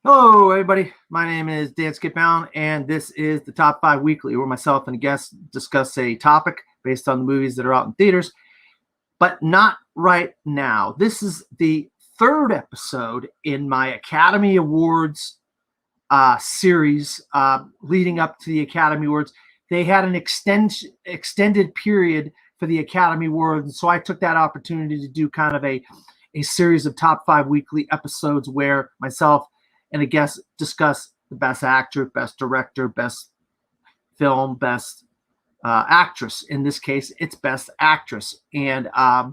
Hello, everybody. My name is Dan Skipbound, and this is the Top 5 Weekly, where myself and a guest discuss a topic based on the movies that are out in theaters, but not right now. This is the third episode in my Academy Awards series leading up to the Academy Awards. They had an extended period for the Academy Awards, and so I took that opportunity to do kind of a series of Top 5 Weekly episodes where myself and a guest discuss the best actor, best director, best film, best actress. In this case, it's best actress. And a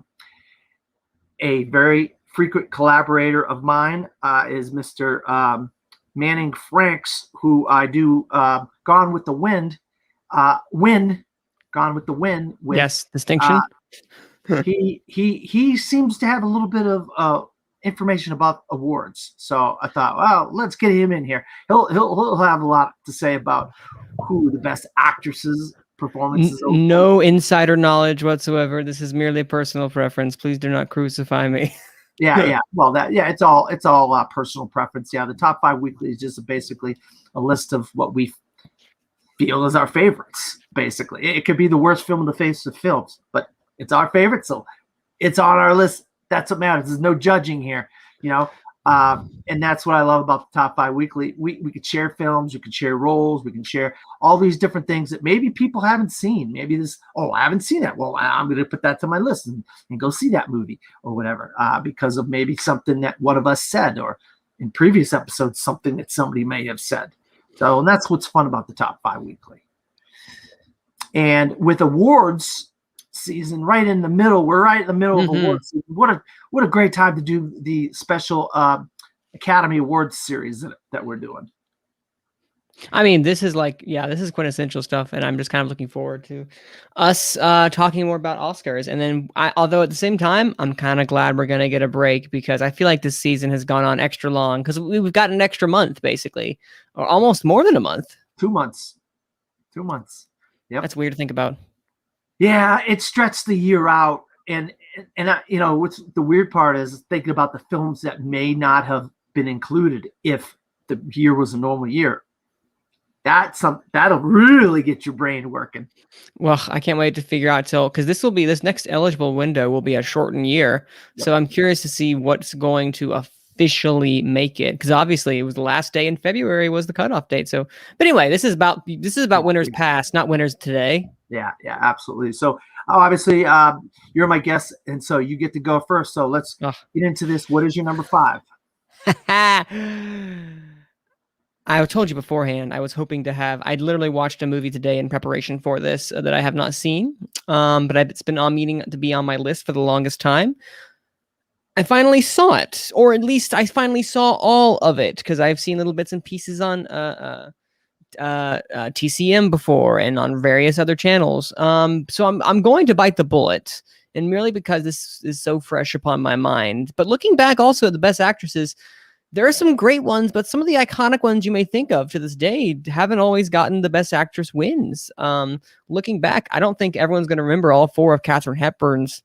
very frequent collaborator of mine is Mr. Manning Franks, who I do Gone with the Wind. Gone with the Wind. With, yes, distinction. He seems to have a little bit of information about awards, so I thought, well, let's get him in here. He'll have a lot to say about who the best actresses performances. No insider knowledge whatsoever. This is merely personal preference. Please do not crucify me. Yeah. Well, it's all personal preference. Yeah, the Top 5 Weekly is just basically a list of what we feel is our favorites. Basically, it could be the worst film in the face of films, but it's our favorite, so it's on our list. That's what matters. There's no judging here, and that's what I love about the Top 5 Weekly. We could share films, we could share roles, we can share all these different things that maybe people haven't seen. Maybe I haven't seen that. Well, I'm going to put that to my list and go see that movie or whatever, because of maybe something that one of us said, or in previous episodes, something that somebody may have said. So, and that's what's fun about the Top 5 Weekly. And with awards season right in the middle, we're right in the middle of awards season. What a great time to do the special Academy Awards series that we're doing. I mean, this is quintessential stuff, and I'm just kind of looking forward to us talking more about Oscars. And then, although at the same time, I'm kind of glad we're going to get a break, because I feel like this season has gone on extra long, because we've got an extra month, basically, or almost more than a month. 2 months. Yep. That's weird to think about. Yeah, it stretched the year out, and what's the weird part is thinking about the films that may not have been included if the year was a normal year. That'll really get your brain working. Well, I can't wait to figure out because this next eligible window will be a shortened year. Yep. So I'm curious to see what's going to officially make it, because obviously it was the last day in February was the cutoff date. So, but anyway, this is about winners past, not winners today. Yeah, absolutely. So obviously you're my guest, and so you get to go first. So let's get into this. What is your number 5? I told you beforehand, I was hoping to I'd literally watched a movie today in preparation for this that I have not seen, but it's been meaning to be on my list for the longest time. I finally saw it, or at least I finally saw all of it, because I've seen little bits and pieces on TCM before and on various other channels. So I'm going to bite the bullet, and merely because this is so fresh upon my mind. But looking back also at the best actresses, there are some great ones, but some of the iconic ones you may think of to this day haven't always gotten the best actress wins. Looking back, I don't think everyone's going to remember all 4 of Katharine Hepburn's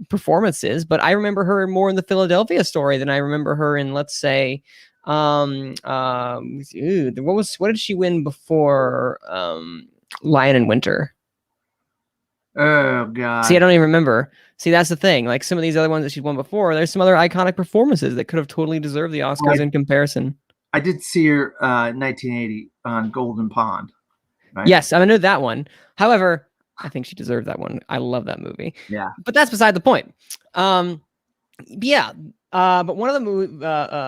performances, but I remember her more in the Philadelphia Story than I remember her in, let's say, what did she win before Lion in Winter? Oh God. See, I don't even remember. See, that's the thing. Like some of these other ones that she's won before, there's some other iconic performances that could have totally deserved the Oscars in comparison. I did see her in 1980 on Golden Pond. Right? Yes, I know that one. However, I think she deserved that one. I love that movie. Yeah. But that's beside the point. But one of the movie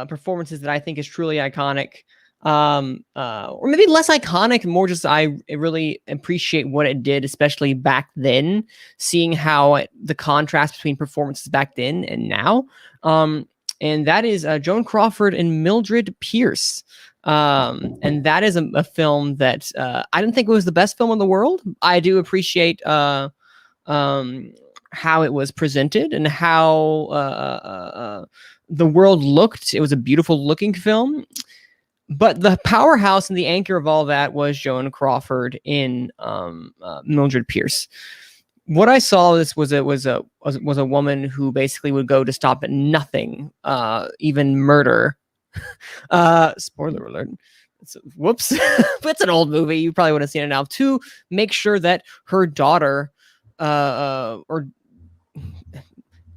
performances that I think is truly iconic, or maybe less iconic, more just I really appreciate what it did, especially back then, seeing how the contrast between performances back then and now. And that is Joan Crawford and Mildred Pierce. And that is a film that I didn't think it was the best film in the world. I do appreciate how it was presented and how the world looked. It was a beautiful looking film. But the powerhouse and the anchor of all that was Joan Crawford in Mildred Pierce. What I saw was a woman who basically would go to stop at nothing, even murder, Spoiler alert. Whoops. But it's an old movie. You probably would have seen it now. To make sure that her daughter, or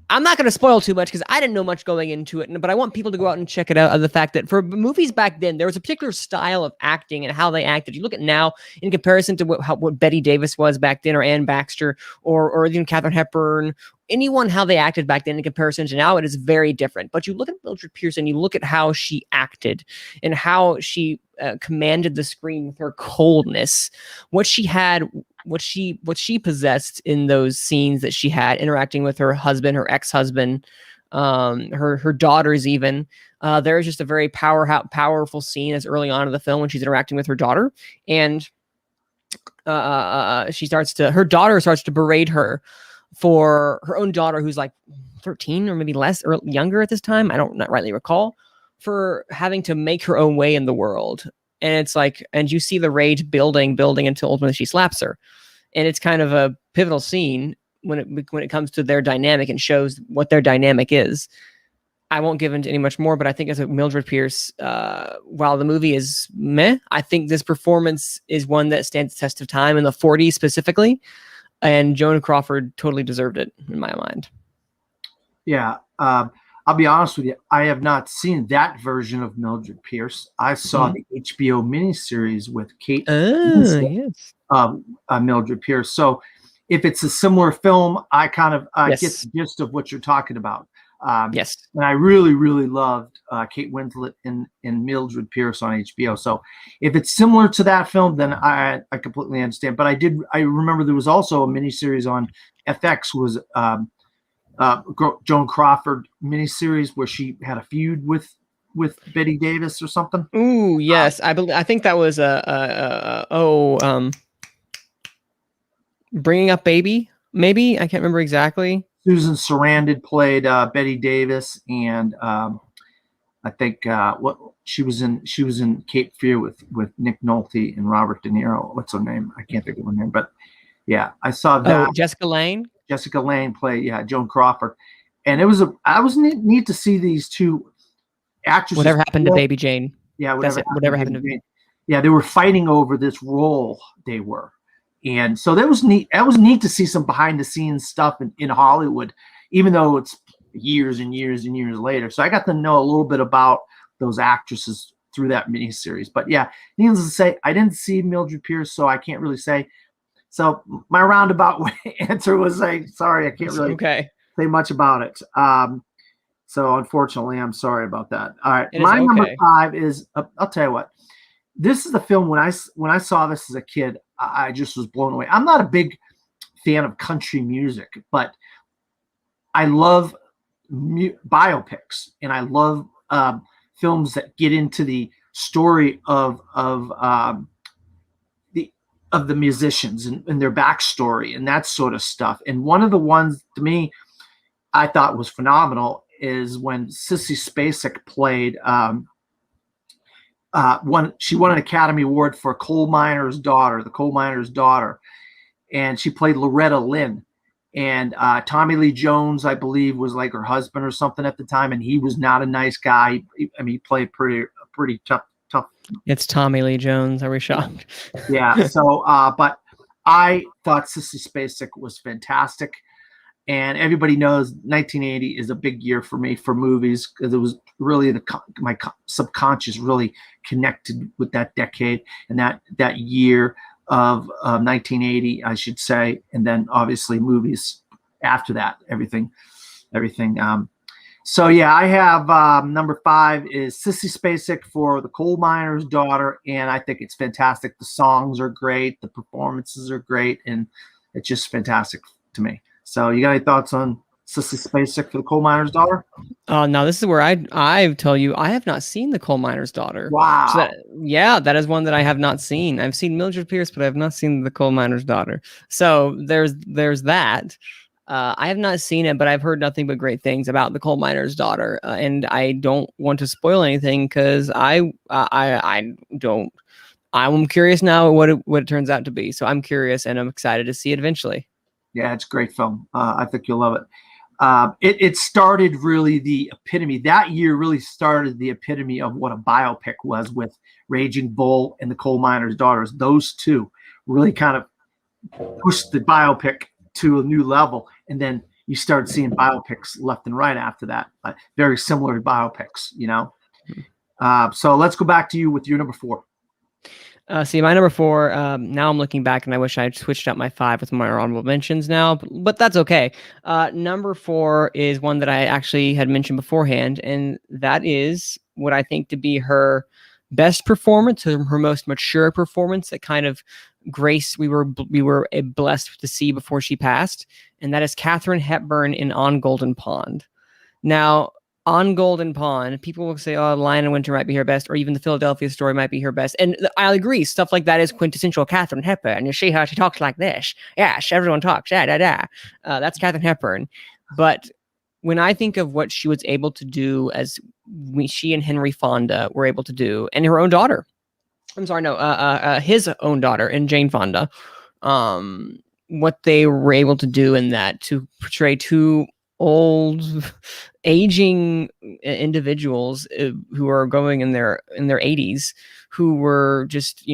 I'm not going to spoil too much because I didn't know much going into it, but I want people to go out and check it out. Of the fact that for movies back then, there was a particular style of acting and how they acted. You look at now in comparison to what Betty Davis was back then, or Ann Baxter, or even Katharine Hepburn, anyone, how they acted back then in comparison to now, it is very different. But you look at Mildred Pierce and you look at how she acted and how she commanded the screen with her coldness, what she had, what she possessed in those scenes that she had interacting with her husband, her ex-husband, her daughters even. There is just a very powerful scene as early on in the film when she's interacting with her daughter, and her daughter starts to berate her for her own daughter, who's like 13 or maybe less or younger at this time. I don't not rightly recall, for having to make her own way in the world. And it's like, and you see the rage building until ultimately she slaps her. And it's kind of a pivotal scene when it comes to their dynamic and shows what their dynamic is. I won't give into any much more, but I think as a Mildred Pierce, while the movie is meh, I think this performance is one that stands the test of time in the 40s specifically. And Joan Crawford totally deserved it in my mind. Yeah. I'll be honest with you. I have not seen that version of Mildred Pierce. I saw the HBO miniseries with Kate Winslet, Mildred Pierce. So if it's a similar film, I kind of get the gist of what you're talking about. Yes. And I really, really loved Kate Winslet in Mildred Pierce on HBO. So if it's similar to that film, then I completely understand. But I remember there was also a miniseries on FX was Joan Crawford miniseries where she had a feud with Betty Davis or something. Ooh, yes. I think that was Bringing Up Baby, maybe. I can't remember exactly. Susan Sarandon played Betty Davis, and I think what she was in Cape Fear with Nick Nolte and Robert De Niro. What's her name? I can't think of her name, but yeah, I saw that. Oh, Jessica Lange. Jessica Lange played Joan Crawford, and it was neat to see these two actresses. Whatever happened to Baby Jane? Yeah, whatever happened to Jane. Yeah, they were fighting over this role. They were. And so that was neat. That was neat to see some behind the scenes stuff in Hollywood, even though it's years and years and years later. So I got to know a little bit about those actresses through that miniseries. But yeah, needless to say, I didn't see Mildred Pierce, so I can't really say. So my roundabout answer was sorry, I can't really say much about it. So unfortunately, I'm sorry about that. All right, my number 5 is I'll tell you what. This is the film when I saw this as a kid, I just was blown away. I'm not a big fan of country music, but I love biopics, and I love films that get into the story of the musicians and their backstory and that sort of stuff. And one of the ones to me I thought was phenomenal is when Sissy Spacek played. She won an Academy Award for The Coal Miner's Daughter, and she played Loretta Lynn. And Tommy Lee Jones, I believe, was like her husband or something at the time, and he was not a nice guy. I mean, he played pretty tough. It's Tommy Lee Jones. Are we shocked? Yeah. So, but I thought Sissy Spacek was fantastic. And everybody knows 1980 is a big year for me for movies, because it was really my subconscious really connected with that decade and that year of 1980, I should say. And then obviously movies after that, everything. So yeah, I have number 5 is Sissy Spacek for The Coal Miner's Daughter, and I think it's fantastic. The songs are great, the performances are great, and it's just fantastic to me. So you got any thoughts on Sissy Spacek for The Coal Miner's Daughter? Now this is where I tell you I have not seen The Coal Miner's Daughter. Wow. So that is one that I have not seen. I've seen Mildred Pierce, but I have not seen The Coal Miner's Daughter. So there's that. I have not seen it, but I've heard nothing but great things about The Coal Miner's Daughter, and I don't want to spoil anything because I don't. I'm curious now what it turns out to be. So I'm curious, and I'm excited to see it eventually. Yeah, it's a great film. I think you'll love it. It started really the epitome. That year really started the epitome of what a biopic was with Raging Bull and the Coal Miner's Daughters. Those two really kind of pushed the biopic to a new level. And then you started seeing biopics left and right after that, very similar biopics, you know? So let's go back to you with your number 4. See, my number 4, now I'm looking back and I wish I had switched out my 5 with my honorable mentions now, but that's okay. Number 4 is one that I actually had mentioned beforehand, and that is what I think to be her best performance, her most mature performance that kind of grace we were blessed to see before she passed, and that is Katharine Hepburn in On Golden Pond. Now, On Golden Pond, people will say, oh, Lion in Winter might be her best, or even The Philadelphia Story might be her best. And I'll agree, stuff like that is quintessential Katharine Hepburn. You see how she talks like this. Yeah, everyone talks. That's Katharine Hepburn. But when I think of what she was able to do she and Henry Fonda were able to do, and her own daughter, his own daughter and Jane Fonda, what they were able to do in that to portray two old aging individuals who are going in their 80s, who were just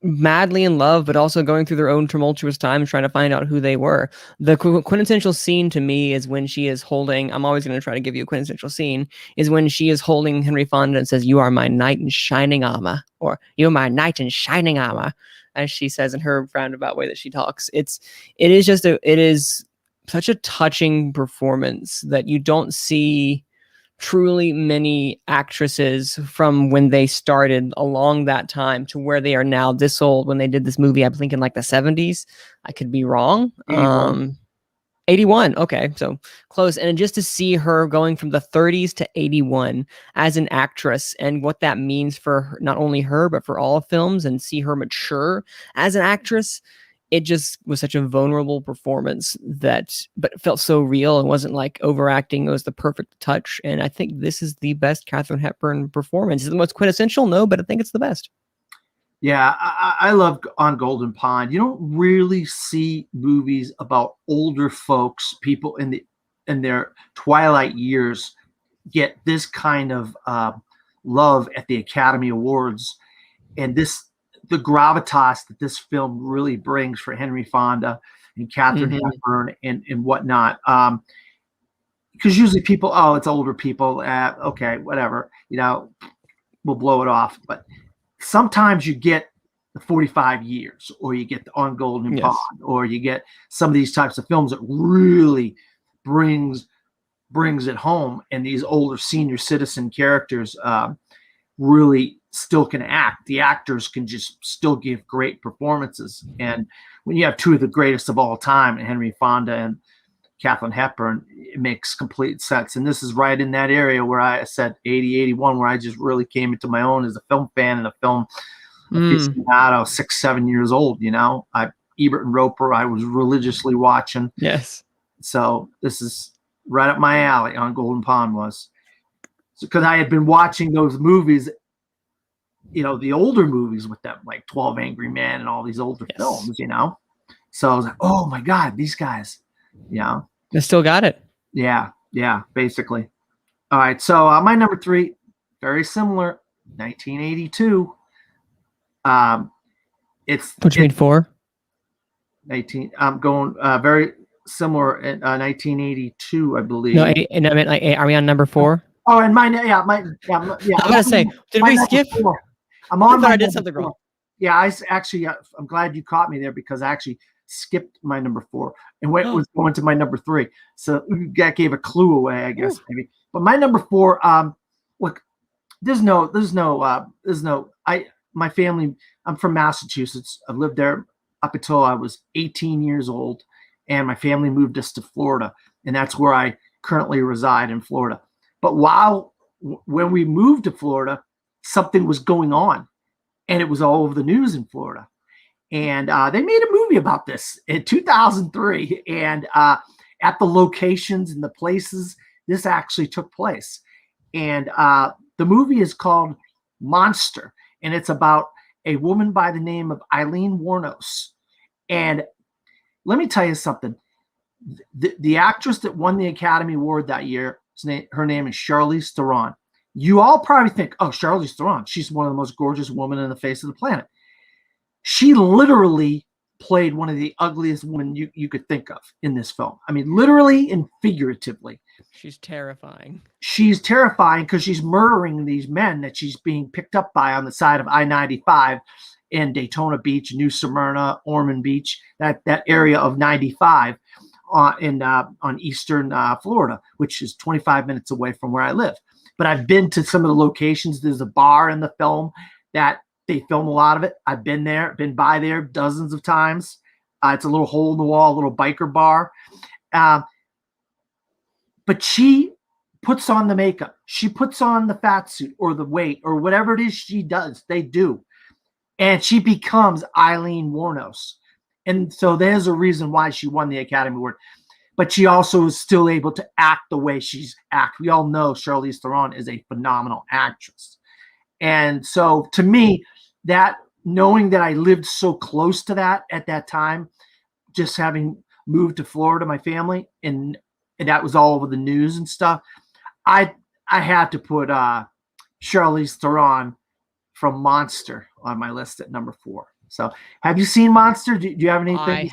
madly in love, but also going through their own tumultuous times trying to find out who they were. The quintessential scene to me is when she is holding, I'm always going to try to give you a quintessential scene, is when she is holding Henry Fonda and says, "You are my knight in shining armor," or "You're my knight in shining armor," as she says in her roundabout way that she talks. It is such a touching performance that you don't see truly many actresses from when they started along that time to where they are now this old. When they did this movie, I think in like the 70s. I could be wrong. 81. Okay, so close. And just to see her going from the 30s to 81 as an actress, and what that means for her, not only her, but for all films, and see her mature as an actress, it just was such a vulnerable performance but it felt so real and wasn't like overacting. It was the perfect touch. And I think this is the best Katharine Hepburn performance. Is it the most quintessential? No, but I think it's the best. Yeah, I love On Golden Pond. You don't really see movies about older folks, people in their twilight years, get this kind of love at the Academy Awards, and the gravitas that this film really brings for Henry Fonda and Katharine Hepburn and whatnot. Because usually people, oh, it's older people. Okay, whatever. We'll blow it off. But sometimes you get the 45 years, or you get the On Golden Pond, or you get some of these types of films that really brings it home. And these older senior citizen characters really still can act. The actors can just still give great performances. And when you have two of the greatest of all time, Henry Fonda and Katharine Hepburn, it makes complete sense. And this is right in that area where I said 80, 81, where I just really came into my own as a film fan and a film aficionado, 6, 7 years old. Ebert and Roper, I was religiously watching. Yes. So this is right up my alley. On Golden Pond was. Because I had been watching those movies, the older movies with them, like 12 Angry Men and all these older films, So I was like, oh my God, these guys, They still got it. Yeah, basically. All right, so my number 3, very similar, 1982. Which made 4? 19. I'm going very similar in 1982, I believe. No, and I meant, like, are we on number 4? Oh, and mine, yeah. I'm gonna say, did we skip? 4. I'm on. I did something wrong. Yeah, I'm glad you caught me there, because I actually skipped my number 4 and was going to my number 3. So that gave a clue away, I guess, maybe. But my number 4, look, my family, I'm from Massachusetts. I've lived there up until I was 18 years old, and my family moved us to Florida, and that's where I currently reside, in Florida. But when we moved to Florida, something was going on, and it was all over the news in Florida. And they made a movie about this in 2003. And at the locations and the places this actually took place. And the movie is called Monster, and it's about a woman by the name of Eileen Wuornos. And let me tell you something. The actress that won the Academy Award that year, her name is Charlize Theron. You all probably think, oh, Charlize Theron, she's one of the most gorgeous women on the face of the planet. She literally played one of the ugliest women you could think of in this film. I mean, literally and figuratively. She's terrifying. She's terrifying because she's murdering these men that she's being picked up by on the side of I-95 in Daytona Beach, New Smyrna, Ormond Beach, that area of 95 on eastern Florida, which is 25 minutes away from where I live. But I've been to some of the locations. There's a bar in the film that they film a lot of it. I've been there, been by there dozens of times. It's a little hole in the wall, a little biker bar. But she puts on the makeup. She puts on the fat suit or the weight or whatever it is she does, they do. And she becomes Eileen Wuornos. And so there's a reason why she won the Academy Award. But she also is still able to act the way she's act. We all know Charlize Theron is a phenomenal actress. And so to me, that knowing that I lived so close to that at that time, just having moved to Florida, my family, and that was all over the news and stuff, I had to put Charlize Theron from Monster on my list at number 4. So have you seen Monster? Do you have anything?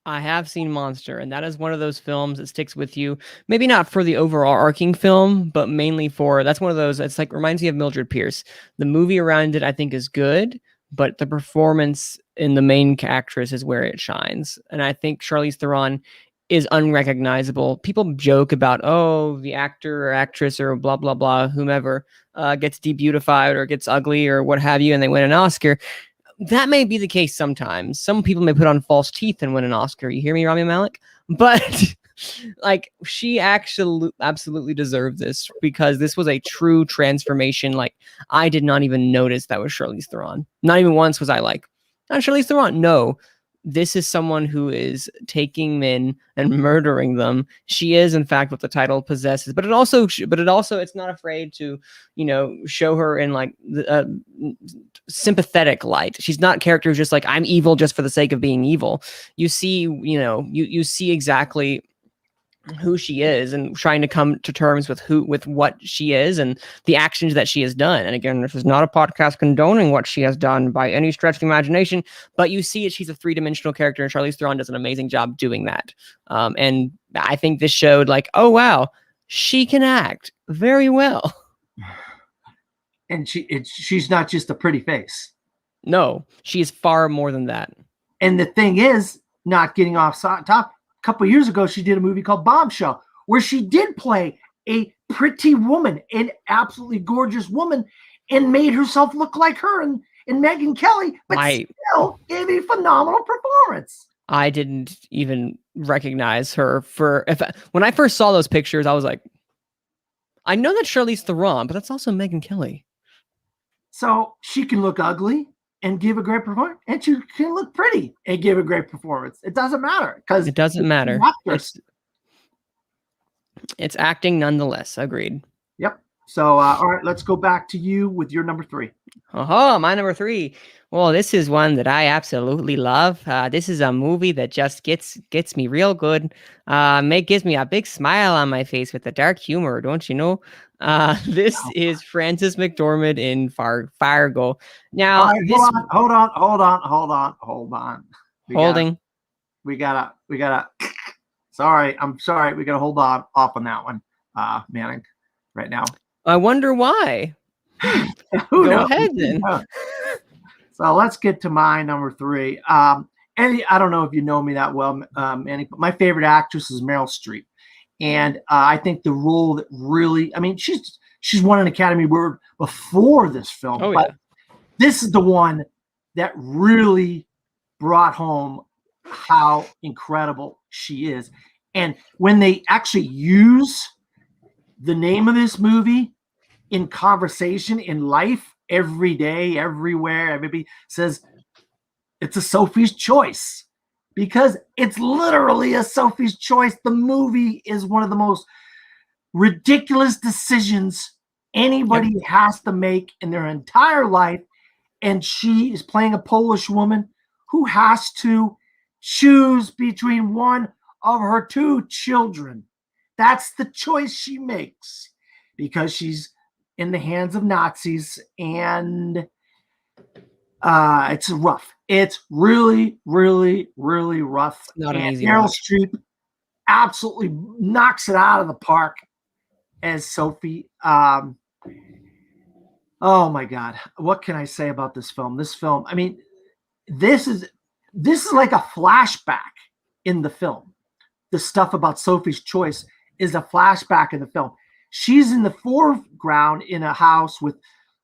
I have seen Monster, and that is one of those films that sticks with you. Maybe not for the overarching film, but mainly that's one of those, it's like reminds me of Mildred Pierce. The movie around it I think is good, but the performance in the main actress is where it shines. And I think Charlize Theron is unrecognizable. People joke about, oh, the actor or actress or blah, blah, blah, whomever gets debeautified or gets ugly or what have you, and they win an Oscar. That may be the case sometimes. Some people may put on false teeth and win an Oscar. You hear me, Rami Malek? But like, she actually absolutely deserved this because this was a true transformation. Like, I did not even notice that was Charlize Theron. Not even once was I like, not Charlize Theron. No, this is someone who is taking men and murdering them. She is, in fact, what the title possesses. But it also, it's not afraid to, show her in like the sympathetic light. She's not character who's just like, I'm evil just for the sake of being evil. You see, you see exactly who she is and trying to come to terms with what she is and the actions that she has done. And again, this is not a podcast condoning what she has done by any stretch of the imagination, but you see it. She's a 3-dimensional character, and Charlize Theron does an amazing job doing that. And I think this showed like, oh wow, she can act very well. And she's not just a pretty face. No, she is far more than that. And the thing is, not getting off top, a couple of years ago, she did a movie called Bombshell, where she did play a pretty woman, an absolutely gorgeous woman, and made herself look like her and Megyn Kelly, but still gave a phenomenal performance. I didn't even recognize her when I first saw those pictures. I was like, I know that's Charlize Theron, but that's also Megyn Kelly. So she can look ugly and give a great performance, and she can look pretty and give a great performance. It doesn't matter because it doesn't matter. It's acting nonetheless. Agreed. Yep. So, all right, let's go back to you with your number 3. My number 3. Well, this is one that I absolutely love. This is a movie that just gets me real good. Gives me a big smile on my face with the dark humor, don't you know? This is Frances McDormand in Fargo. Now, hold on. We gotta. Sorry, I'm sorry. We gotta hold off on that one, Manning, right now. I wonder why. Go ahead then. So let's get to my number 3. And I don't know if you know me that well, Manning, but my favorite actress is Meryl Streep. And I think the role that really, I mean, she's won an Academy Award before this film, but this is the one that really brought home how incredible she is. And when they actually use the name of this movie in conversation, in life, every day, everywhere, everybody says it's a Sophie's Choice. Because it's literally a Sophie's Choice. The movie is one of the most ridiculous decisions anybody has to make in their entire life. And she is playing a Polish woman who has to choose between one of her 2 children. That's the choice she makes because she's in the hands of Nazis, and it's rough. It's really, really, really rough. Not an And easy Meryl watch. Streep absolutely knocks it out of the park as Sophie. Oh my God, what can I say about this film? This film, I mean, this is like a flashback in the film. The stuff about Sophie's Choice is a flashback in the film. She's in the foreground in a house with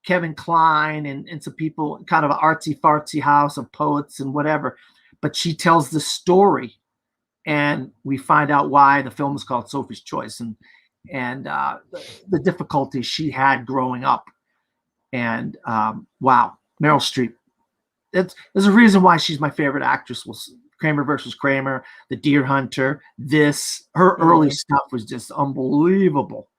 Kevin Kline and some people, kind of an artsy fartsy house of poets and whatever. But she tells the story, and we find out why the film is called Sophie's Choice and the difficulties she had growing up. And wow, Meryl Streep. There's a reason why she's my favorite actress. Was Kramer versus Kramer, The Deer Hunter. Her early stuff was just unbelievable.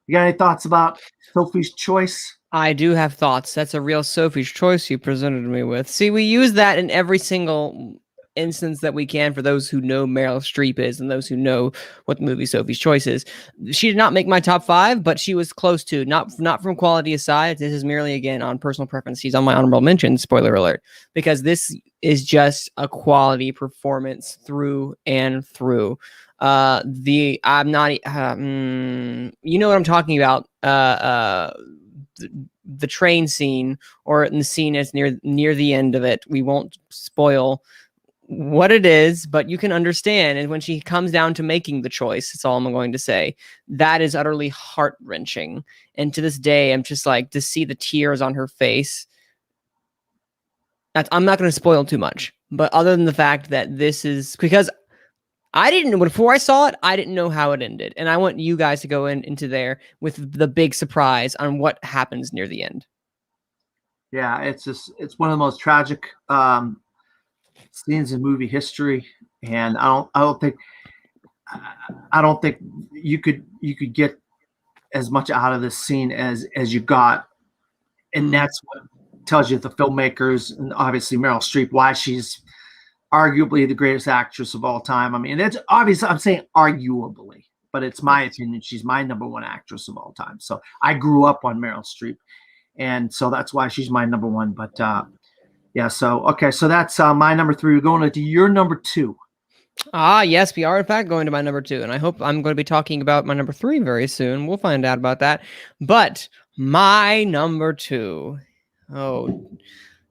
You got any thoughts about Sophie's Choice? I do have thoughts. That's a real Sophie's Choice you presented me with. See, we use that in every single instance that we can for those who know Meryl Streep is and those who know what the movie Sophie's Choice is. She did not make my top 5, but she was close to. Not from quality aside. This is merely, again, on personal preference. She's on my honorable mention, spoiler alert, because this is just a quality performance through and through. I'm not, you know what I'm talking about. The train scene, or in the scene is near the end of it. We won't spoil what it is, but you can understand. And when she comes down to making the choice, that's all I'm going to say. That is utterly heart-wrenching. And to this day, I'm just like, to see the tears on her face. I'm not going to spoil too much, but other than the fact that this is because I didn't, before I saw it, I didn't know how it ended. And I want you guys to go into there with the big surprise on what happens near the end. Yeah, it's one of the most tragic scenes in movie history. And I don't think you could get as much out of this scene as you got. And that's what tells you the filmmakers, and obviously Meryl Streep, why she's arguably the greatest actress of all time. I mean, it's obvious. I'm saying arguably, but it's my opinion. She's my number 1 actress of all time. So I grew up on Meryl Streep, and so that's why she's my number 1. But yeah, so okay, so that's my number 3. We're going into your number 2. Yes, we are in fact going to my number 2, and I hope I'm going to be talking about my number 3 very soon. We'll find out about that. But my number 2,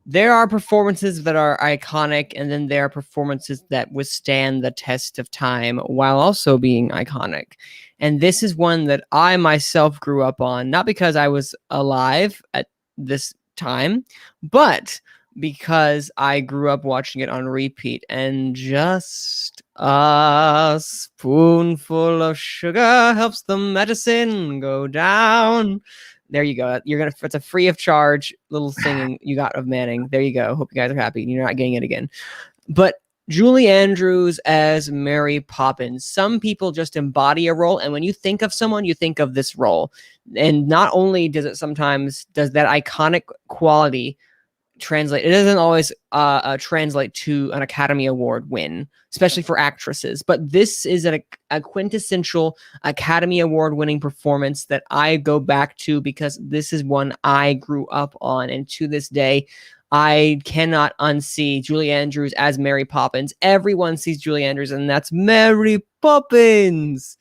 there are performances that are iconic, and then there are performances that withstand the test of time while also being iconic. And this is one that I myself grew up on, not because I was alive at this time, but because I grew up watching it on repeat. And just a spoonful of sugar helps the medicine go down. There you go. It's a free of charge little singing you got of Manning. There you go. Hope you guys are happy. You're not getting it again. But Julie Andrews as Mary Poppins. Some people just embody a role, and when you think of someone, you think of this role. And not only does that iconic quality translate, it doesn't always translate to an Academy Award win, especially for actresses, but this is a quintessential Academy Award winning performance that I go back to because this is one I grew up on, and to this day I cannot unsee Julie Andrews as Mary Poppins. Everyone sees Julie Andrews, and that's Mary Poppins.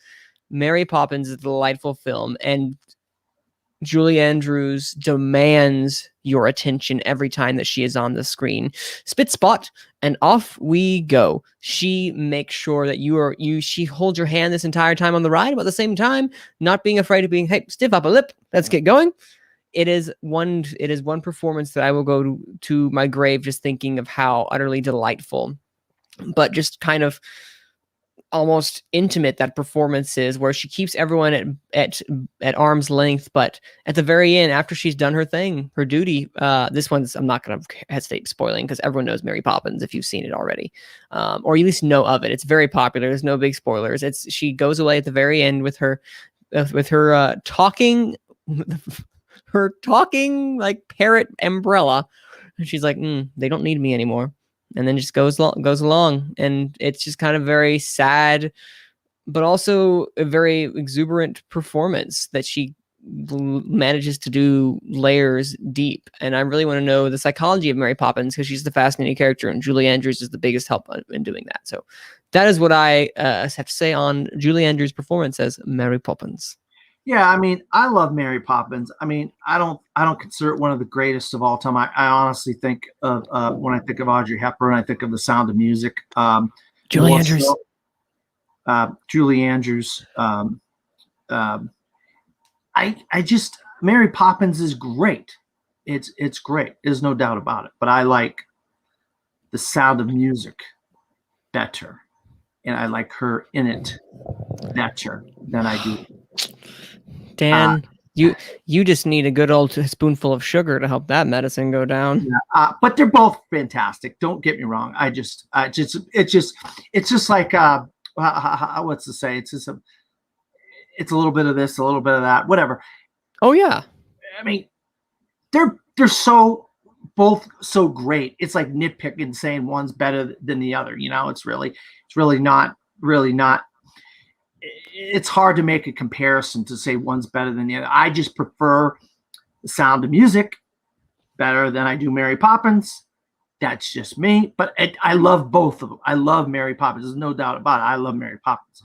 Mary Poppins is a delightful film, and Julie Andrews demands your attention every time that she is on the screen. Spit spot, and off we go. She makes sure that she holds your hand this entire time on the ride, but at the same time, not being afraid of being, hey, stiff up a lip. Let's get going. It is one performance that I will go to my grave just thinking of how utterly delightful, but just kind of almost intimate that performance is, where she keeps everyone at arm's length, but at the very end, after she's done her thing, her duty, this one's, I'm not going to hesitate spoiling because everyone knows Mary Poppins if you've seen it already, or at least know of it. It's very popular. There's no big spoilers. She goes away at the very end with her talking like parrot umbrella, and she's like, they don't need me anymore. and then just goes along, and it's just kind of very sad, but also a very exuberant performance that she manages to do layers deep. And I really want to know the psychology of Mary Poppins, because she's the fascinating character, and Julie Andrews is the biggest help in doing that. So that is what I have to say on Julie Andrews' performance as Mary Poppins. Yeah, I mean, I love Mary Poppins. I mean, I don't consider it one of the greatest of all time. I honestly think of when I think of Audrey Hepburn, I think of The Sound of Music. Julie Andrews. Julie Andrews. I just, Mary Poppins is great. It's great. There's no doubt about it. But I like The Sound of Music better, and I like her in it better than I do. Dan, you just need a good old spoonful of sugar to help that medicine go down. Yeah, but they're both fantastic. Don't get me wrong. It's just like what's to say? It's a little bit of this, a little bit of that, whatever. Oh yeah. I mean, they're so both so great. It's like nitpicking, saying one's better than the other. You know, it's really not. It's hard to make a comparison to say one's better than the other. I just prefer The Sound of Music better than I do Mary Poppins. That's just me. But I love both of them. I love Mary Poppins. There's no doubt about it. I love Mary Poppins.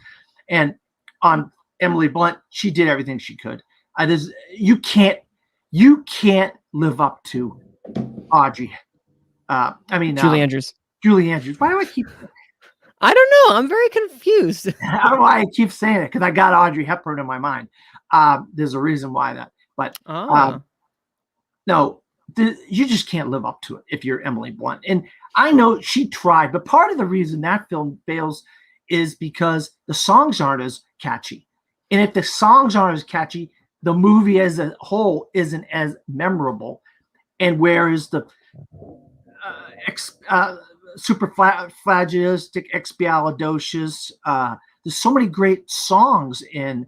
And on Emily Blunt, she did everything she could. You can't live up to Audrey. Julie Andrews. Julie Andrews. Why do I keep? I don't know. I'm very confused. I don't know why I keep saying it, because I got Audrey Hepburn in my mind. There's a reason why that. But no, you just can't live up to it if you're Emily Blunt. And I know she tried, but part of the reason that film fails is because the songs aren't as catchy. And if the songs aren't as catchy, the movie as a whole isn't as memorable. And whereas the superflagilistic expialidocious, there's so many great songs in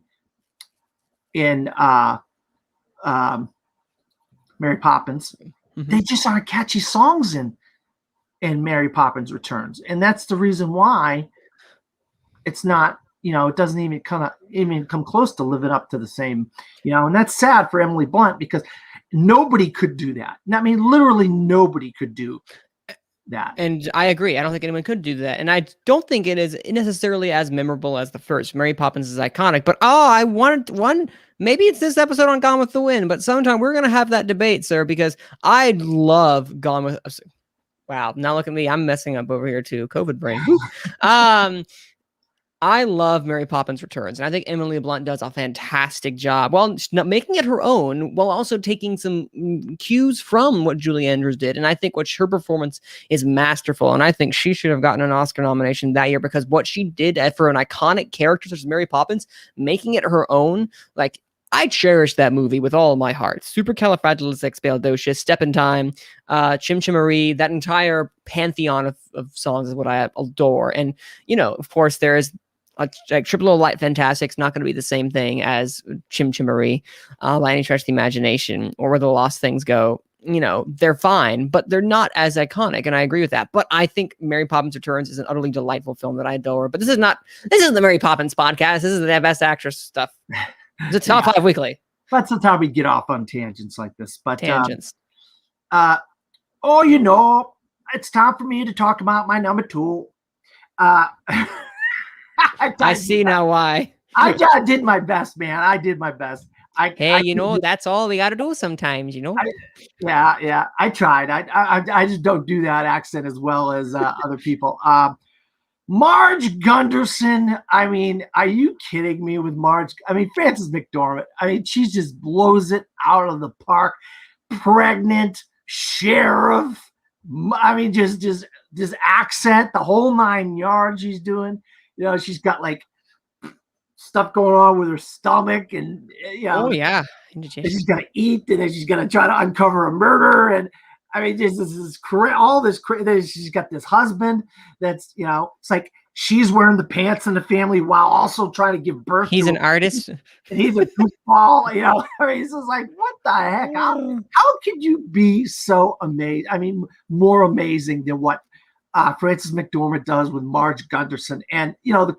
Mary Poppins. Mm-hmm. They just aren't catchy songs in Mary Poppins Returns. And that's the reason why it's not, it doesn't even come close to living up to the same, and that's sad for Emily Blunt, because nobody could do that. I mean, literally nobody could do that. And I agree. I don't think anyone could do that. And I don't think it is necessarily as memorable as the first. Mary Poppins is iconic, but I wanted one. Maybe it's this episode on Gone with the Wind, but sometime we're going to have that debate, sir, because I love Gone with. Wow. Now look at me. I'm messing up over here too. COVID brain. I love Mary Poppins Returns, and I think Emily Blunt does a fantastic job while not making it her own, while also taking some cues from what Julie Andrews did. And I think her performance is masterful, and I think she should have gotten an Oscar nomination that year, because what she did for an iconic character such as Mary Poppins, making it her own, like, I cherish that movie with all of my heart. Supercalifragilisticexpialidocious, Step in Time, Chim Chimerie, that entire pantheon of songs is what I adore. And, of course, there's like Triple O Light Fantastic's not going to be the same thing as Chim Chimerie by any stretch of the imagination, or Where the Lost Things Go. They're fine, but they're not as iconic, and I agree with that. But I think Mary Poppins Returns is an utterly delightful film that I adore. But this isn't the Mary Poppins podcast. This is the Best Actress stuff. It's a top 5 weekly. That's the time we get off on tangents like this. But tangents. It's time for me to talk about my number 2. I see now why. I did my best, man. I did my best. That's all we got to do sometimes, Yeah. I tried. I just don't do that accent as well as other people. Marge Gunderson. I mean, are you kidding me with Marge? I mean, Frances McDormand. I mean, she just blows it out of the park. Pregnant sheriff. I mean, just accent, the whole 9 yards she's doing. She's got like stuff going on with her stomach, and oh yeah, and she's got to eat, and then she's got to try to uncover a murder, and I mean, this is all this. She's got this husband that's it's like she's wearing the pants in the family while also trying to give birth. He's an artist, and he's a goofball. I mean, it's just like, what the heck? How could you be so amazing? I mean, more amazing than what Frances McDormand does with Marge Gunderson, and the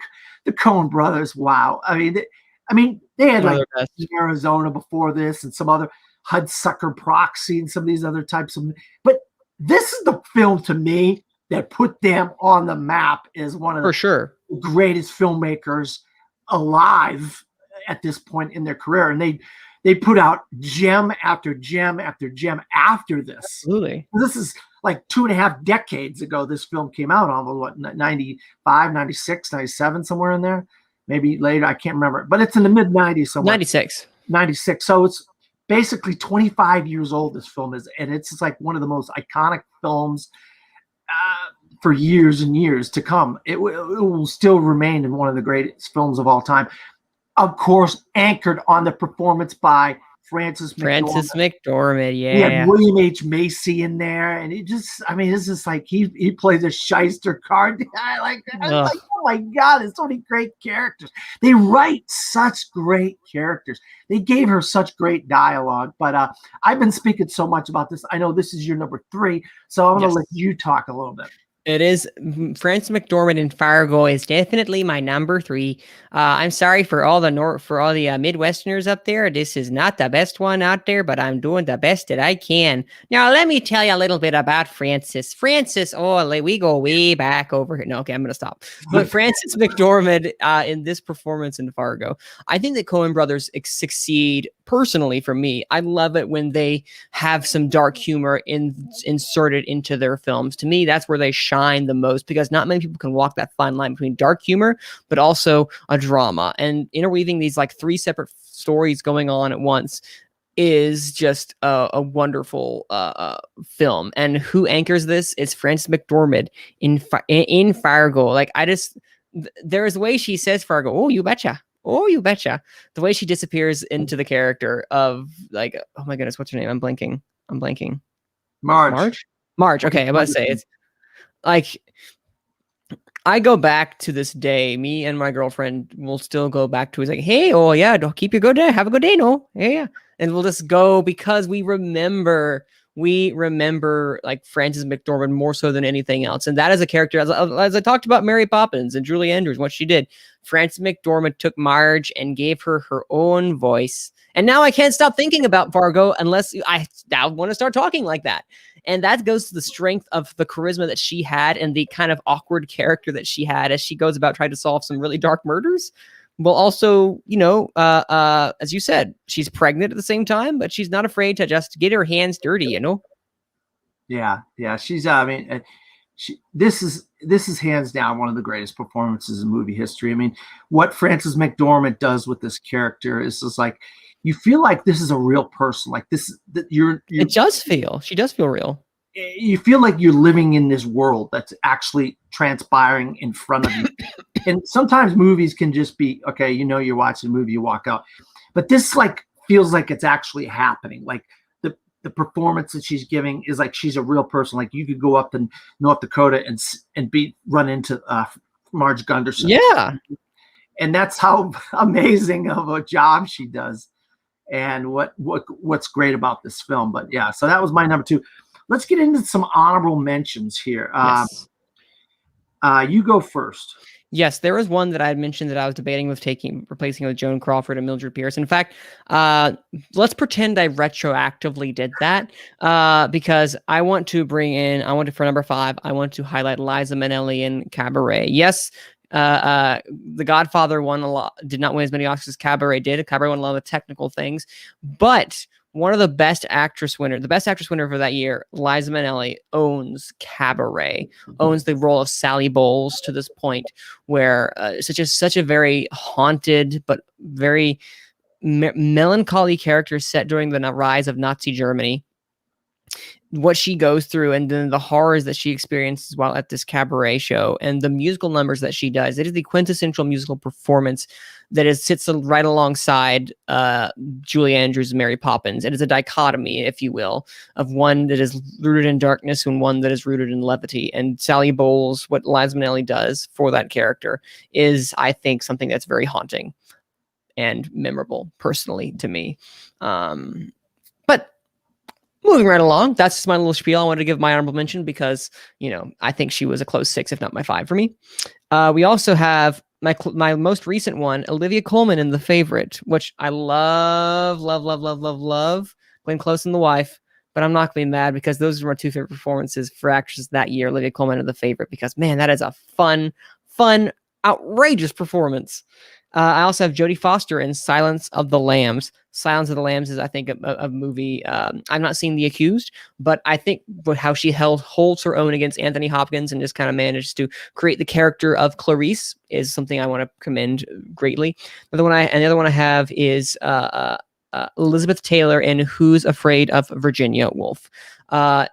Coen brothers. Wow, they had One of like their best. Arizona before this, and some other Hudsucker Proxy, and some of these other types of. But this is the film to me that put them on the map as one of For the sure. greatest filmmakers alive at this point in their career, and they put out gem after gem after gem after this. Absolutely. This is like 2.5 decades ago. This film came out, almost 95, 96, 97, somewhere in there, maybe later, I can't remember, but it's in the mid 90s somewhere. 96. So it's basically 25 years old, this film is, and it's just like one of the most iconic films for years and years to come. It will still remain in one of the greatest films of all time. Of course, anchored on the performance by Frances McDormand, yeah. He had yeah. William H. Macy in there, and it's just like he plays a shyster card guy. Like, oh my God, there's so many great characters. They write such great characters. They gave her such great dialogue. But I've been speaking so much about this. I know this is your number 3, so I'm going to let you talk a little bit. It is. Frances McDormand in Fargo is definitely my number 3. I'm sorry for all the Midwesterners up there. This is not the best one out there, but I'm doing the best that I can. Now, let me tell you a little bit about Frances. We go way back over here. No, okay, I'm going to stop. But Frances McDormand in this performance in Fargo, I think that Coen brothers succeed personally for me. I love it when they have some dark humor inserted into their films. To me, that's where they shine the most, because not many people can walk that fine line between dark humor, but also a drama. And interweaving these like 3 separate stories going on at once is just a wonderful film. And who anchors this? It's Frances McDormand in Fargo. Like, there's a way she says Fargo. Oh, you betcha. Oh, you betcha. The way she disappears into the character of, like, oh my goodness, what's her name? I'm blanking. Marge. Okay, I'm about to say, it's like, I go back to this day. Me and my girlfriend will still go back to. It's like, hey, oh yeah, keep your good day. Have a good day, no, yeah. And we'll just go because we remember like Frances McDormand more so than anything else. And that is a character, as I talked about Mary Poppins and Julie Andrews, what she did. Frances McDormand took Marge and gave her her own voice. And now I can't stop thinking about Fargo unless I now want to start talking like that. And that goes to the strength of the charisma that she had and the kind of awkward character that she had as she goes about trying to solve some really dark murders. Well, also, as you said, she's pregnant at the same time, but she's not afraid to just get her hands dirty, Yeah. She's, this is hands down one of the greatest performances in movie history. I mean, what Frances McDormand does with this character is just like, you feel like this is a real person. Like this, it does feel, she does feel real. You feel like you're living in this world that's actually transpiring in front of you. And sometimes movies can just be, okay, you're watching a movie, you walk out. But this like feels like it's actually happening. Like the performance that she's giving is like she's a real person. Like you could go up to North Dakota and run into Marge Gunderson. Yeah. And that's how amazing of a job she does. And what's great about this film. But yeah, so that was my number 2. Let's get into some honorable mentions here. Yes. You go first. Yes, there was one that I had mentioned that I was debating with replacing with Joan Crawford and Mildred Pierce. In fact, let's pretend I retroactively did that because I want to for number 5, I want to highlight Liza Minnelli in Cabaret. Yes, The Godfather did not win as many Oscars as Cabaret did. Cabaret won a lot of the technical things, but one of the best actress winner for that year, Liza Minnelli, owns Cabaret, owns the role of Sally Bowles to this point, where such a very haunted but very melancholy character set during the rise of Nazi Germany. What she goes through and then the horrors that she experiences while at this cabaret show and the musical numbers that she does. It is the quintessential musical performance that sits right alongside Julie Andrews' Mary Poppins. It is a dichotomy, if you will, of one that is rooted in darkness and one that is rooted in levity. And Sally Bowles, what Liza Minnelli does for that character is, I think, something that's very haunting and memorable personally to me. But Moving right along, that's just my little spiel. I wanted to give my honorable mention because, I think she was a close 6, if not my 5 for me. We also have my most recent one, Olivia Colman in The Favorite, which I love, love, love, love, love, love. Glenn Close and The Wife, but I'm not going to be mad because those are my 2 favorite performances for actresses that year, Olivia Colman in The Favorite, because man, that is a fun, outrageous performance. I also have Jodie Foster in Silence of the Lambs. Silence of the Lambs is, I think, a movie. I'm not seeing The Accused, but I think how she holds her own against Anthony Hopkins and just kind of managed to create the character of Clarice is something I want to commend greatly. The other one I have is Elizabeth Taylor in Who's Afraid of Virginia Woolf.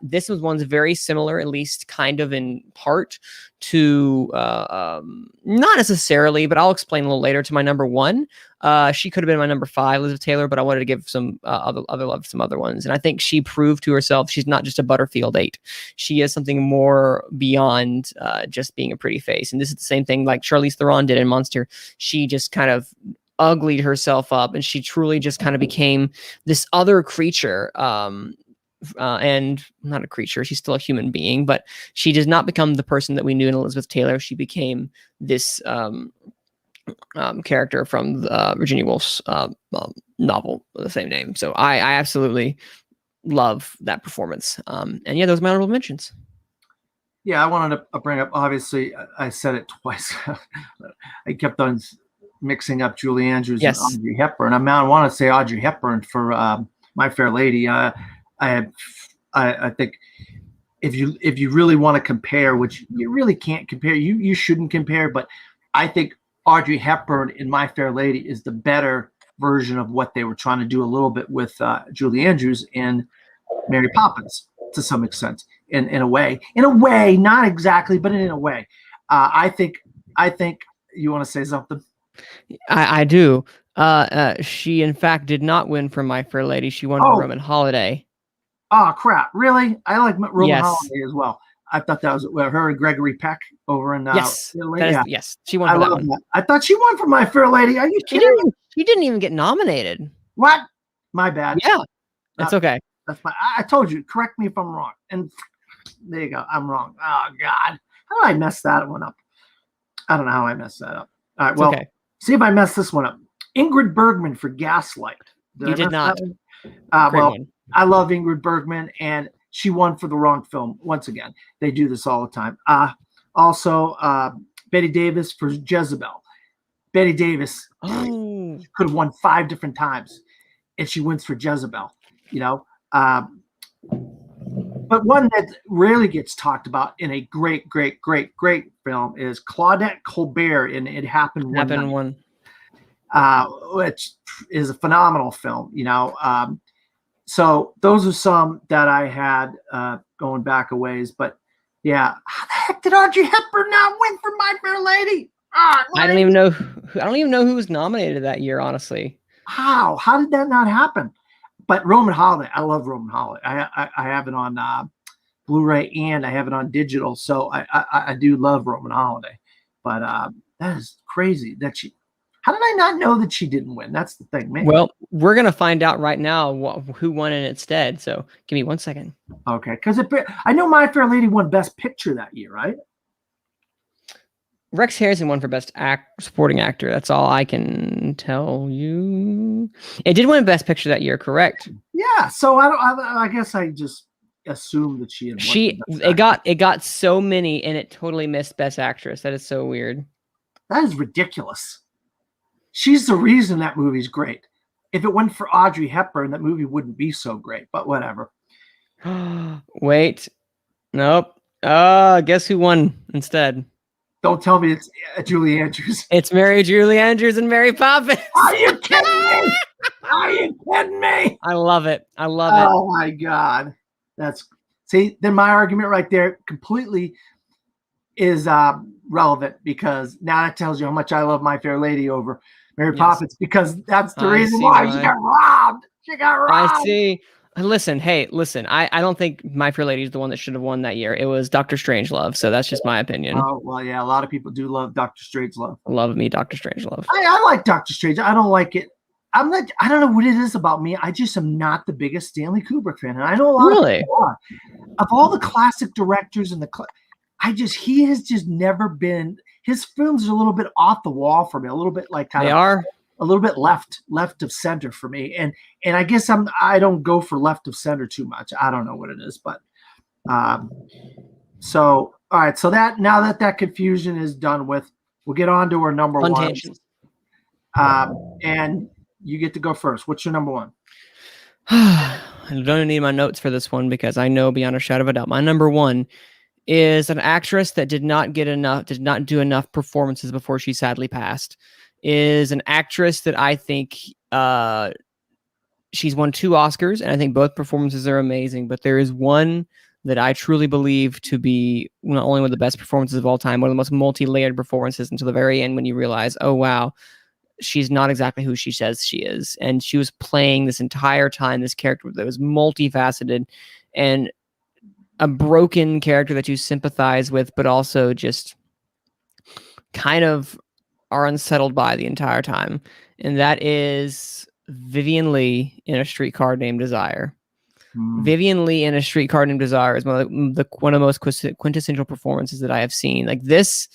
This one's very similar, at least kind of in part, to not necessarily, but I'll explain a little later, to my number 1. She could have been my number 5, Elizabeth Taylor, but I wanted to give some other love to some other ones. And I think she proved to herself she's not just a Butterfield 8. She is something more beyond just being a pretty face. And this is the same thing like Charlize Theron did in Monster. She just kind of uglied herself up, and she truly just kind of became this other creature. And not a creature, she's still a human being, but she does not become the person that we knew in Elizabeth Taylor. She became this character from Virginia Woolf's novel with the same name. So I absolutely love that performance. And yeah, those are my honorable mentions. Yeah, I wanted to bring up, obviously, I said it twice. I kept on mixing up Julie Andrews and Audrey Hepburn. I want to say Audrey Hepburn for My Fair Lady. I think if you really want to compare, which you really can't compare, you shouldn't compare, but I think Audrey Hepburn in My Fair Lady is the better version of what they were trying to do a little bit with Julie Andrews in Mary Poppins to some extent, in a way, not exactly, but in a way. I think you want to say something? I do. She in fact did not win for My Fair Lady. She won for Roman Holiday. Oh crap! Really? I like Roman Holiday as well. I thought that was her and Gregory Peck over in yes, yes, she won. I love that. I thought she won for My Fair Lady. Are you kidding? She didn't even get nominated. What? My bad. Yeah, that's okay. That's I told you. Correct me if I'm wrong. And there you go. I'm wrong. Oh God, how did I mess that one up? I don't know how I messed that up. All right. Well, see if I messed this one up. Ingrid Bergman for Gaslight. You did not. I love Ingrid Bergman, and she won for the wrong film. Once again, they do this all the time. Also, Betty Davis for Jezebel. Betty Davis could have won 5 different times, and she wins for Jezebel. But one that rarely gets talked about in a great, great, great, great film is Claudette Colbert in It Happened One Night, which is a phenomenal film. So those are some that I had going back a ways. But yeah, how the heck did Audrey Hepburn not win for My Fair Lady? I don't even know. I don't even know who was nominated that year. Honestly, how did that not happen? But Roman Holiday, I love Roman Holiday. I have it on Blu-ray and I have it on digital, so I do love Roman Holiday. But that is crazy that she. How did I not know that she didn't win? That's the thing, man. Well, we're gonna find out right now who won in its stead. So give me 1 second. Okay, because I know My Fair Lady won Best Picture that year, right? Rex Harrison won for Best Supporting Actor. That's all I can tell you. It did win Best Picture that year, correct? Yeah. So I guess I just assumed that she had won. It got so many, and it totally missed Best Actress. That is so weird. That is ridiculous. She's the reason that movie's great. If it went for Audrey Hepburn, that movie wouldn't be so great, but whatever. Wait. Nope. Guess who won instead? Don't tell me it's Julie Andrews. It's Julie Andrews and Mary Poppins. Are you kidding me? Are you kidding me? I love it. Oh my God. Then my argument right there completely is relevant, because now that tells you how much I love My Fair Lady over Mary Poppins, because that's the reason why she got robbed. She got robbed. I see. Listen. I don't think My Fair Lady is the one that should have won that year. It was Dr. Strangelove. So that's just my opinion. Oh, well, yeah. A lot of people do love Dr. Strangelove. Love me, Dr. Strangelove. I like Dr. Strange. I don't like it I'm not. I don't know what it is about me. I just am not the biggest Stanley Kubrick fan, and I know a lot Really? of people are. Of all the classic directors and he has just never been. His films are a little bit off the wall for me, a little bit like They are. a little bit left of center for me, and I guess I don't go for left of center too much. I don't know what it is, but so all right. So that now that confusion is done with, we'll get on to our number Fun one. tangents. And you get to go first. What's your number one? I don't need my notes for this one because I know beyond a shadow of a doubt my number one is an actress that did not do enough performances before she sadly passed. Is an actress that I think she's won 2 Oscars, and I think both performances are amazing, but there is one that I truly believe to be not only one of the best performances of all time, one of the most multi-layered performances until the very end when you realize, oh wow, she's not exactly who she says she is. And she was playing this entire time this character that was multifaceted and a broken character that you sympathize with, but also just kind of are unsettled by the entire time. And that is Vivien Leigh in A Streetcar Named Desire. Vivien Leigh in A Streetcar Named Desire is one of the most quintessential performances that I have seen. Like, this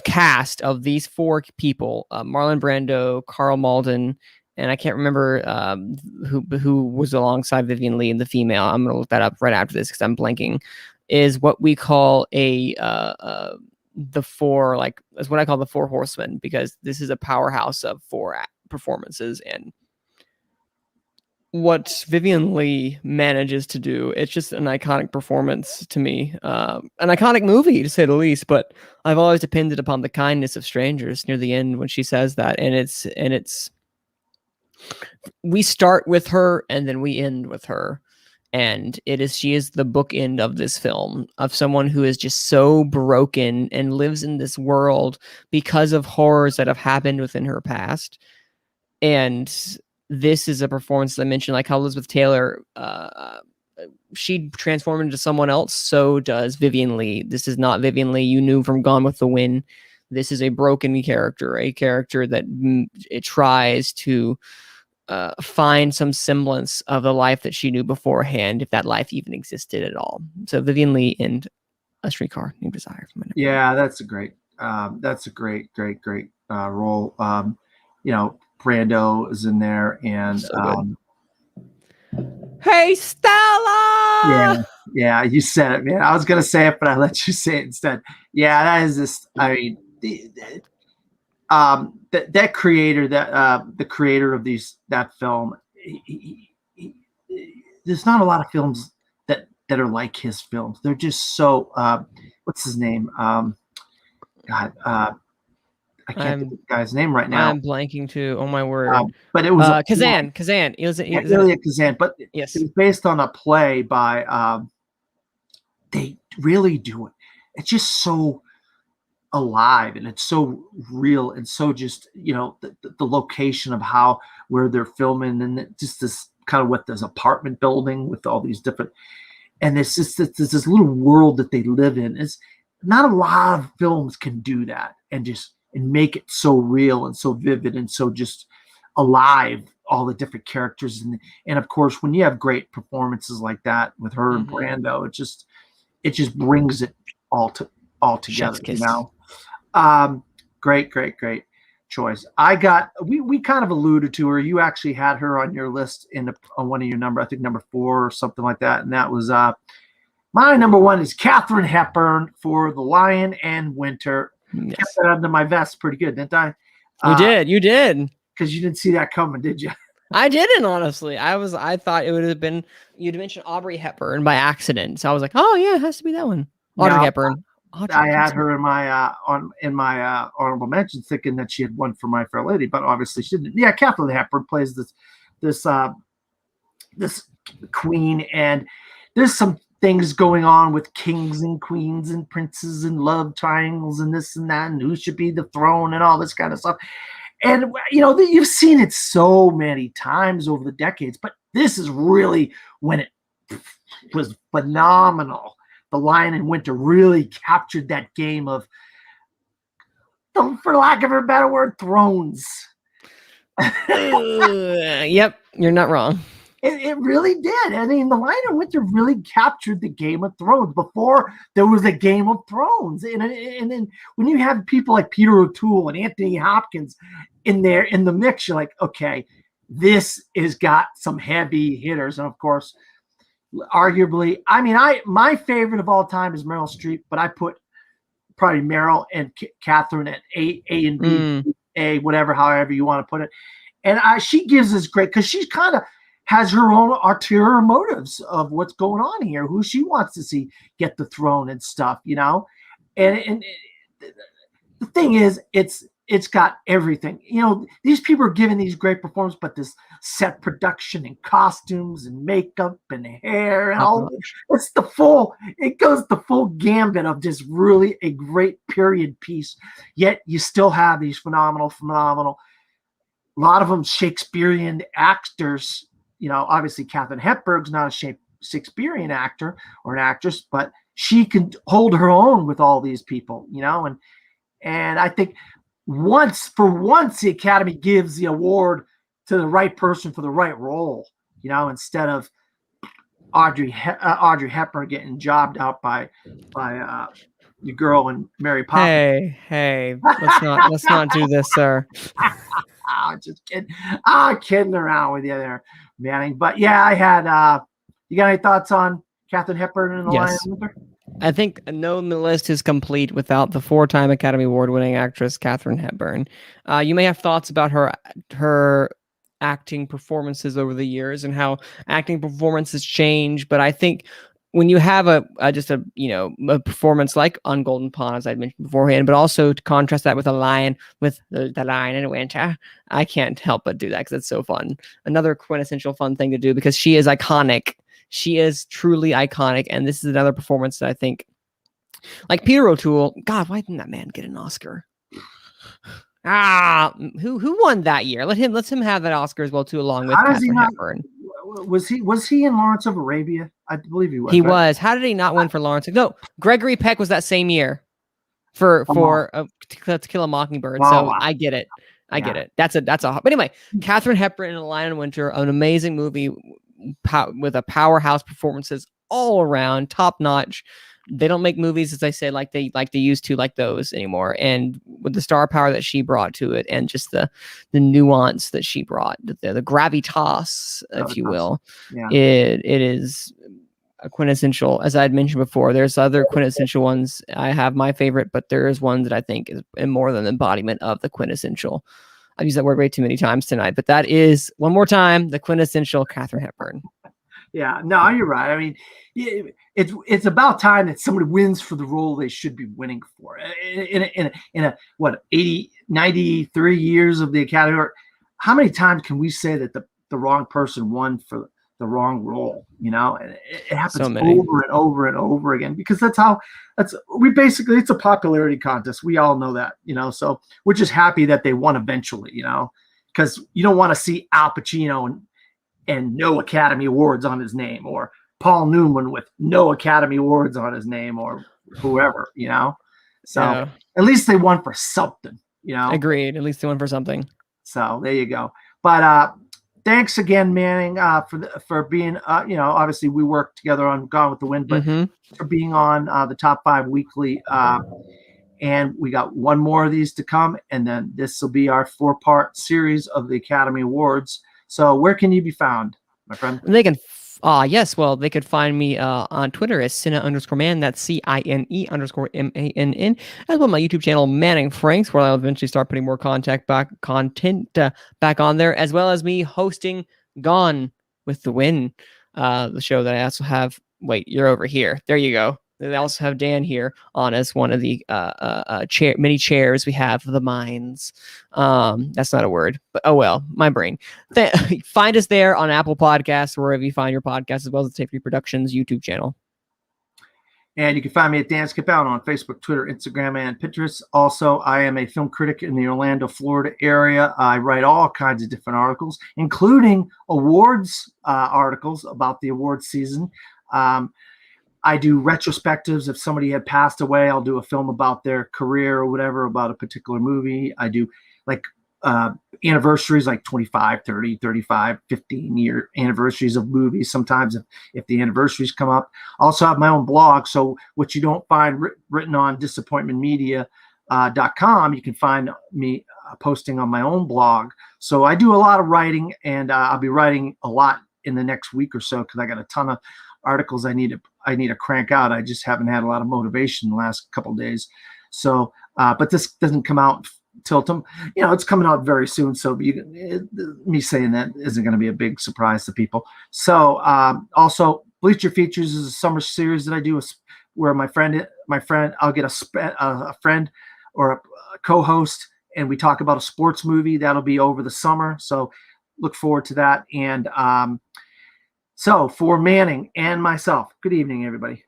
cast of these 4 people, Marlon Brando, Carl Malden, and I can't remember who was alongside Vivien Leigh, the female. I'm going to look that up right after this because I'm blanking. Is what we call the 4, like, is what I call the 4 horsemen, because this is a powerhouse of 4 performances. And what Vivien Leigh manages to do, it's just an iconic performance to me, an iconic movie to say the least. But I've always depended upon the kindness of strangers near the end when she says that, and it's we start with her and then we end with her, and she is the bookend of this film, of someone who is just so broken and lives in this world because of horrors that have happened within her past. And this is a performance that I mentioned, like how Elizabeth Taylor, she transformed into someone else. So does Vivien Leigh. This is not Vivien Leigh you knew from Gone with the Wind. This is a broken character, a character that it tries to find some semblance of the life that she knew beforehand, if that life even existed at all. So Vivien Leigh in A Streetcar Named Desire. Yeah, that's a great role. Brando is in there, and so hey Stella. Yeah, you said it, man. I was gonna say it, but I let you say it instead. Yeah, that is this. I mean, that creator, the creator of that film, there's not a lot of films that are like his films. They're just so. What's his name? I can't think of the guy's name right now. I'm blanking too. Oh my word! But it was Kazan. Elia Kazan. But yes, it was based on a play by. They really do it. It's just so alive, and it's so real, and so just the location of where they're filming, and just this kind of what this apartment building with all these different, and there's this little world that they live in. It's not a lot of films can do that and make it so real and so vivid and so just alive, all the different characters. And of course, when you have great performances like that with her and Brando, it just brings it all together, Great choice. We kind of alluded to her. You actually had her on your list on one of your I think number 4 or something like that. And that was my number 1 is Katharine Hepburn for The Lion and Winter. Yes. Kept that under my vest pretty good, didn't I? You did. Because you didn't see that coming, did you? I didn't, honestly. I thought it would have been, you'd mentioned Audrey Hepburn by accident. So I was like, oh yeah, it has to be that one. Audrey Hepburn. I had her in my honorable mentions, thinking that she had won for My Fair Lady, but obviously she didn't. Yeah, Katharine Hepburn plays this queen, and there's some things going on with kings and queens and princes and love triangles and this and that, and who should be the throne and all this kind of stuff. And you've seen it so many times over the decades, but this is really when it was phenomenal. The Lion and Winter really captured that game of, for lack of a better word, thrones. Yep, you're not wrong. It really did. I mean, The Lion and Winter really captured the Game of Thrones before there was a Game of Thrones. And then when you have people like Peter O'Toole and Anthony Hopkins in there in the mix, you're like, okay, this has got some heavy hitters. And of course, arguably, I mean, my favorite of all time is Meryl Streep, but I put probably Meryl and Catherine at A and B, A, whatever, however you want to put it. And she gives us great because she's kind of has her own ulterior motives of what's going on here, who she wants to see get the throne and stuff, you know. And the thing is, it's got everything. You know, these people are giving these great performances, but this set production and costumes and makeup and hair and all, it's the full, it goes the full gambit of just really a great period piece. Yet you still have these phenomenal, a lot of them Shakespearean actors. You know, obviously Katharine Hepburn's not a Shakespearean actor or an actress, but she can hold her own with all these people, you know, and I think once the Academy gives the award to the right person for the right role, you know, instead of Audrey Hepburn getting jobbed out by the girl in Mary Poppins. Hey, let's not do this, sir. Just kidding. Kidding around with you there, Manning. But yeah, I had you got any thoughts on Katharine Hepburn and The Lion and Winter? I think no list is complete without the 4-time Academy Award winning actress Katharine Hepburn. You may have thoughts about her acting performances over the years and how acting performances change, but I think when you have a performance like on Golden Pond, as I mentioned beforehand, but also to contrast that with The Lion and Winter, I can't help but do that because it's so fun. Another quintessential fun thing to do because she is iconic. She is truly iconic, and this is another performance that I think, like Peter O'Toole. God, why didn't that man get an Oscar? Who won that year? Let him have that Oscar as well too, along with Katharine Hepburn. Was he in Lawrence of Arabia? I believe he was. He was. How did he not win for Lawrence? No, Gregory Peck was that same year for To Kill a Mockingbird. So I get it. I get it. That's a. But anyway, Katharine Hepburn in The Lion and Winter, an amazing movie with a powerhouse performances all around, top notch. They don't make movies, as I say, like they used to, like those anymore. And with the star power that she brought to it, and just the nuance that she brought, the gravitas, if you will, it is a quintessential. As I had mentioned before, there's other quintessential ones. I have my favorite, but there is one that I think is more than an embodiment of the quintessential. I've used that word way too many times tonight, but that is, one more time, the quintessential Katharine Hepburn. Yeah, no, you're right. I mean, it's about time that somebody wins for the role they should be winning for. In a what 93 years of the Academy, how many times can we say that the wrong person won for the wrong role? You know, and it happens over and over and over again because it's a popularity contest. We all know that, you know. So we're just happy that they won eventually, you know, because you don't want to see Al Pacino and no Academy Awards on his name, or Paul Newman with no Academy Awards on his name, or whoever, you know. So at least they won for something, you know. Agreed. At least they won for something. So there you go. But thanks again, Manning, for being, you know, obviously we worked together on Gone with the Wind, but for being on the Top 5 Weekly. And we got one more of these to come, and then this will be our 4-part series of the Academy Awards. So where can you be found, my friend? They can, well, they could find me on Twitter as Cine_Man. That's CINE_MANN. As well, my YouTube channel, Manning Franks, where I'll eventually start putting more content back on there, as well as me hosting Gone with the Wind, the show that I also have. Wait, you're over here. There you go. They also have Dan here on as one of the many chairs we have, the minds. That's not a word, but oh well, my brain. Find us there on Apple Podcasts, wherever you find your podcasts, as well as the Take 3 Productions YouTube channel. And you can find me at Dan Skippout on Facebook, Twitter, Instagram, and Pinterest. Also, I am a film critic in the Orlando, Florida area. I write all kinds of different articles, including awards articles about the awards season. I do retrospectives. If somebody had passed away, I'll do a film about their career or whatever, about a particular movie. I do like anniversaries like 25, 30, 35, 15-year anniversaries of movies. Sometimes if the anniversaries come up. I also have my own blog. So what you don't find written on disappointmentmedia.com, you can find me posting on my own blog. So I do a lot of writing, and I'll be writing a lot in the next week or so because I got a ton of articles I need to crank out. I just haven't had a lot of motivation the last couple of days. So, but this doesn't come out till it's coming out very soon. So me saying that isn't going to be a big surprise to people. So also, Bleacher Features is a summer series that I do where my friend, I'll get a friend or a co-host, and we talk about a sports movie. That'll be over the summer. So look forward to that. And so for Manning and myself, good evening, everybody.